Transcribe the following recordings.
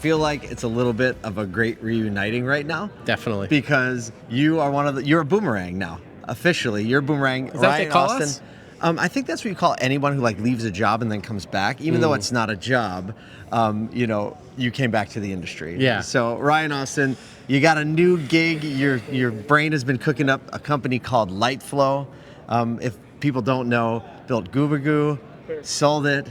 feel like it's a little bit of a great reuniting right now. Definitely. Because you are you're a boomerang now. Officially, you're a boomerang. Is that what they call us? I think that's what you call anyone who like leaves a job and then comes back, even though it's not a job. You came back to the industry. Yeah. So Ryan Osten, you got a new gig. Your brain has been cooking up a company called Lyteflo. If people don't know, built Goo, sold it,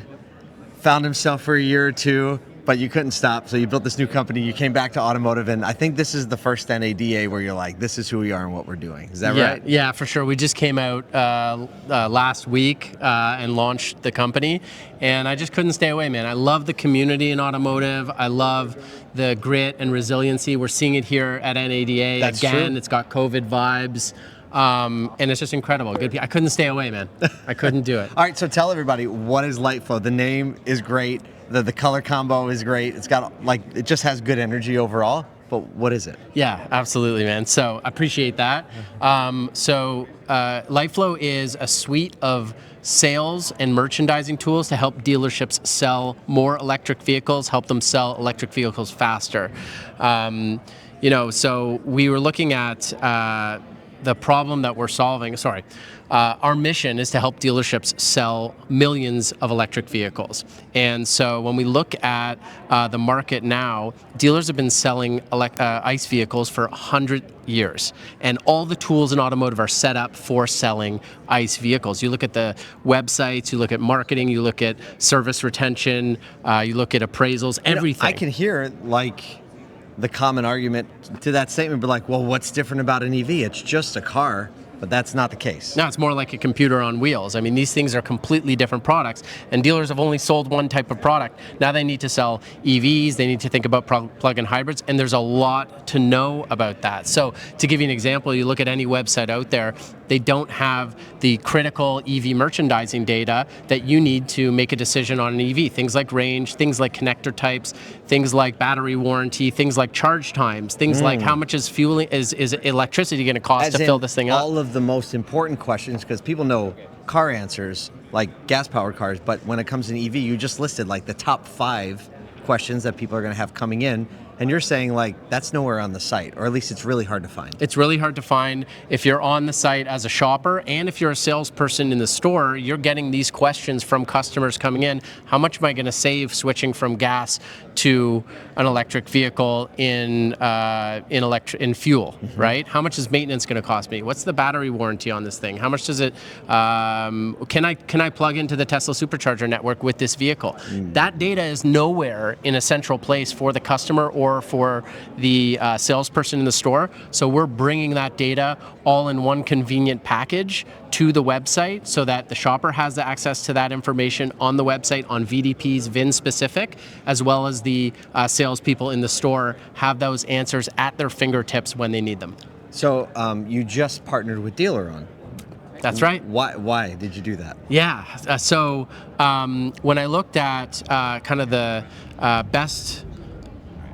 found himself for a year or two, but you couldn't stop. So you built this new company. You came back to automotive, and I think this is the first NADA where you're like, this is who we are and what we're doing. Is that right? Yeah, for sure. We just came out last week and launched the company, and I just couldn't stay away, man. I love the community in automotive. I love the grit and resiliency. We're seeing it here at NADA. That's again. True. It's got COVID vibes. And it's just incredible. I couldn't stay away, man. I couldn't do it. All right, so tell everybody, what is Lyteflo? The name is great. The color combo is great. It's got it just has good energy overall. But what is it? Yeah, absolutely, man. So I appreciate that. Lyteflo is a suite of sales and merchandising tools to help dealerships sell more electric vehicles, help them sell electric vehicles faster. So we were looking at the problem that we're solving. Our mission is to help dealerships sell millions of electric vehicles. And so when we look at the market now, dealers have been selling ICE vehicles for 100 years. And all the tools in automotive are set up for selling ICE vehicles. You look at the websites, you look at marketing, you look at service retention, you look at appraisals, everything. I can hear the common argument to that statement, but well, what's different about an EV? It's just a car. But that's not the case. No, it's more like a computer on wheels. I mean, these things are completely different products, and dealers have only sold one type of product. Now they need to sell EVs, they need to think about plug-in hybrids, and there's a lot to know about that. So to give you an example, you look at any website out there, they don't have the critical EV merchandising data that you need to make a decision on an EV. Things like range, things like connector types, things like battery warranty, things like charge times, things like how much is electricity going to cost to fill this thing up. All of the most important questions, because people know car answers like gas-powered cars, but when it comes to an EV, you just listed the top 5 questions that people are going to have coming in. And you're saying that's nowhere on the site, or at least it's really hard to find. It's really hard to find. If you're on the site as a shopper, and if you're a salesperson in the store, you're getting these questions from customers coming in. How much am I going to save switching from gas to an electric vehicle in fuel, right? How much is maintenance going to cost me? What's the battery warranty on this thing? How much does it? Can I plug into the Tesla supercharger network with this vehicle? That data is nowhere in a central place for the customer or for the salesperson in the store. So we're bringing that data all in one convenient package to the website so that the shopper has the access to that information on the website on VDPs, VIN specific, as well as the salespeople in the store have those answers at their fingertips when they need them. So you just partnered with DealerOn. That's right. Why did you do that? Yeah. When I looked at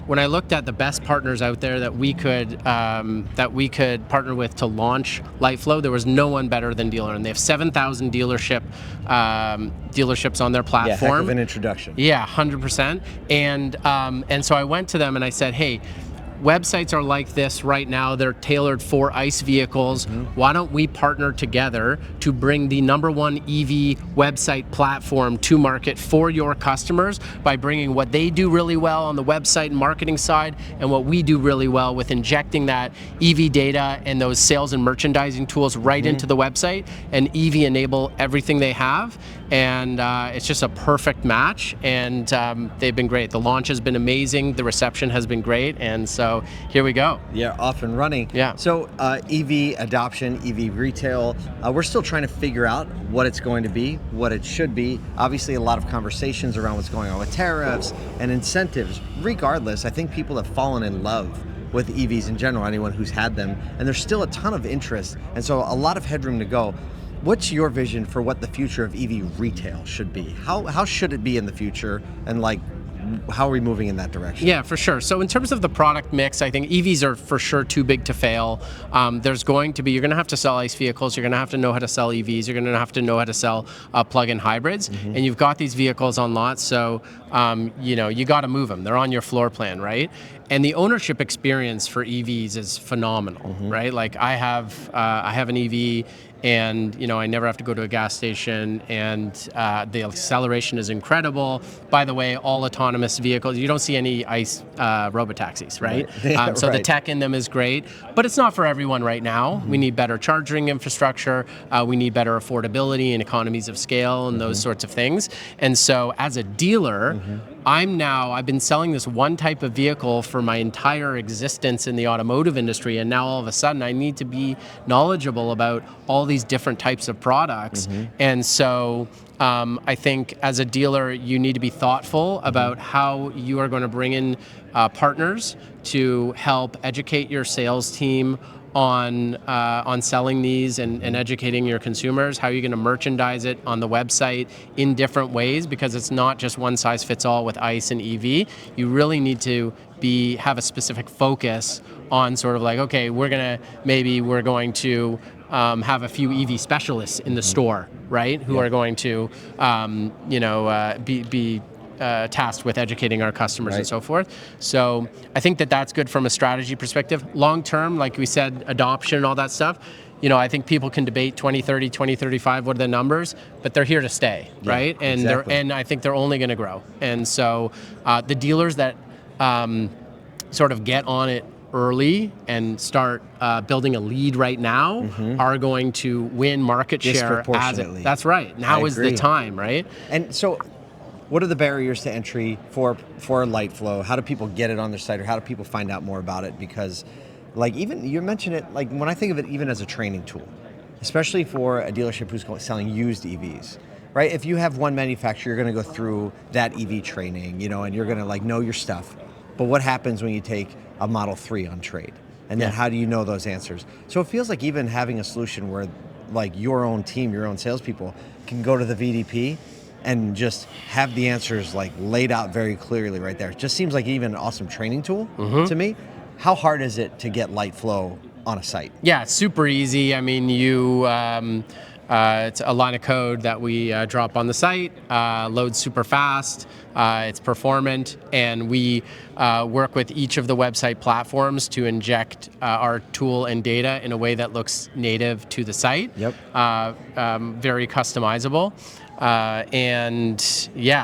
when I looked at the best partners out there that we could partner with to launch Lyteflo, there was no one better than DealerOn. They have 7,000 dealerships on their platform. Yeah, heck of an introduction. Yeah, 100%. And so I went to them and I said, hey, websites are like this right now. They're tailored for ICE vehicles. Why don't we partner together to bring the #1 EV website platform to market for your customers by bringing what they do really well on the website and marketing side and what we do really well with injecting that EV data and those sales and merchandising tools right into the website and EV enable everything they have. And it's just a perfect match, and they've been great. The launch has been amazing. The reception has been great, and so here we go. Yeah, off and running. Yeah. So EV adoption, EV retail, we're still trying to figure out what it's going to be, what it should be. Obviously, a lot of conversations around what's going on with tariffs and incentives. Regardless, I think people have fallen in love with EVs in general, anyone who's had them, and there's still a ton of interest, and so a lot of headroom to go. What's your vision for what the future of EV retail should be? How should it be in the future, and how are we moving in that direction? Yeah, for sure. So in terms of the product mix, I think EVs are for sure too big to fail. You're going to have to sell ICE vehicles. You're going to have to know how to sell EVs. You're going to have to know how to sell plug-in hybrids. And you've got these vehicles on lots. So you got to move them. They're on your floor plan, right? And the ownership experience for EVs is phenomenal, right? Like I have an EV, and I never have to go to a gas station, and the acceleration is incredible. By the way, all autonomous vehicles, you don't see any ICE robotaxis, right? Yeah, so the right. tech in them is great, but it's not for everyone right now. We need better charging infrastructure. We need better affordability and economies of scale and those sorts of things. And so as a dealer, I've been selling this one type of vehicle for my entire existence in the automotive industry, and now all of a sudden I need to be knowledgeable about all these different types of products. And so I think as a dealer, you need to be thoughtful about how you are going to bring in partners to help educate your sales team on selling these and educating your consumers, how you're going to merchandise it on the website in different ways, because it's not just one size fits all with ICE and EV. You really need to have a specific focus on sort of like, okay, we're going to have a few EV specialists in the store, right? Who are going to, be tasked with educating our customers and so forth. So I think that's good from a strategy perspective. Long term, like we said, adoption and all that stuff, I think people can debate 2030, 2035, what are the numbers, but they're here to stay, right? And exactly. I think they're only going to grow. And so the dealers that sort of get on it early and start building a lead right now are going to win market share. Disproportionately. That's right. Now is the time, right? And so, what are the barriers to entry for Lyteflo? How do people get it on their site, or how do people find out more about it? Because, like, even you mentioned it, like when I think of it even as a training tool, especially for a dealership who's selling used EVs, right? If you have one manufacturer, you're going to go through that EV training, and you're going to know your stuff. But what happens when you take a Model 3 on trade? And then how do you know those answers? So it feels like even having a solution where like your own team, your own salespeople can go to the VDP and just have the answers like laid out very clearly right there. It just seems like even an awesome training tool to me. How hard is it to get Lyteflo on a site? Yeah, it's super easy. I mean, it's a line of code that we drop on the site, loads super fast, it's performant, and we work with each of the website platforms to inject our tool and data in a way that looks native to the site. Yep. Very customizable.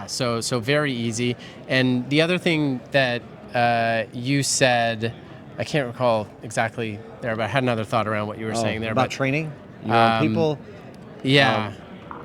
So very easy. And the other thing that you said, I can't recall exactly there, but I had another thought around what you were saying there. About training your own people? Yeah.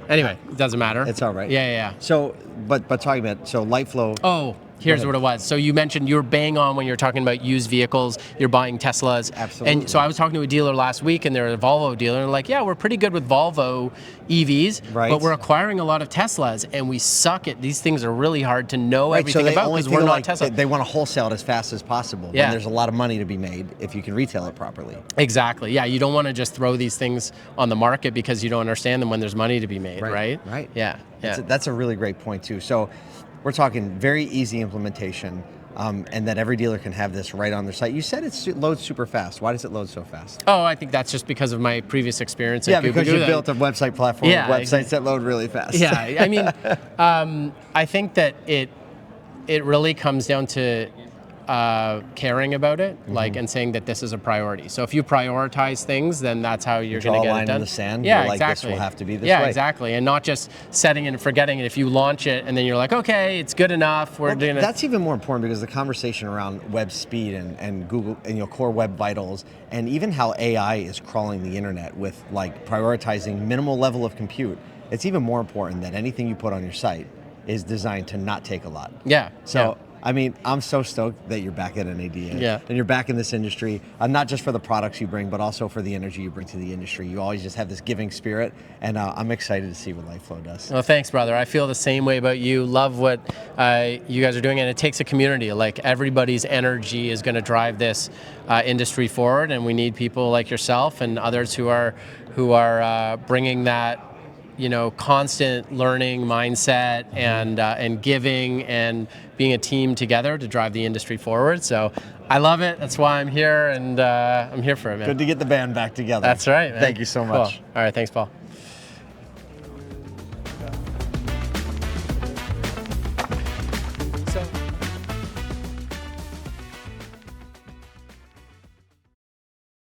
Anyway, it doesn't matter. It's all right. Yeah. So, but talking about, Lyteflo. Oh, here's what it was. So you mentioned you're bang on when you're talking about used vehicles. You're buying Teslas. Absolutely. And so I was talking to a dealer last week, and they're a Volvo dealer, and they're like, yeah, we're pretty good with Volvo EVs, right, but we're acquiring a lot of Teslas, and we suck at these things. Are really hard to know everything about because we're not Tesla. They want to wholesale it as fast as possible. Yeah. And there's a lot of money to be made if you can retail it properly. Exactly. Yeah, you don't want to just throw these things on the market because you don't understand them when there's money to be made, right? Right. Yeah. That's a really great point too. So we're talking very easy implementation, and that every dealer can have this right on their site. You said it loads super fast. Why does it load so fast? Oh, I think that's just because of my previous experience at because you built a website platform with websites that load really fast. Yeah, I mean, I think that it really comes down to caring about it, and saying that this is a priority. So if you prioritize things, then that's how you're going to get it done. Draw a line in the sand. Yeah, exactly. exactly. This will have to be this way. Yeah, exactly. And not just setting it and forgetting it. If you launch it and then you're like, okay, it's good enough. We're doing it. That's even more important because the conversation around web speed and Google and core web vitals, and even how AI is crawling the internet with prioritizing minimal level of compute. It's even more important that anything you put on your site is designed to not take a lot. Yeah. So. I mean, I'm so stoked that you're back at NADA. Yeah. And you're back in this industry, not just for the products you bring, but also for the energy you bring to the industry. You always just have this giving spirit, and I'm excited to see what Lyteflo does. Well, thanks, brother. I feel the same way about you. Love what you guys are doing, and it takes a community. Everybody's energy is going to drive this industry forward, and we need people like yourself and others who are bringing that constant learning mindset and giving and being a team together to drive the industry forward. So I love it. That's why I'm here, and I'm here for it, man. Good to get the band back together. That's right, man. Thank you so much. Cool. All right, thanks, Paul.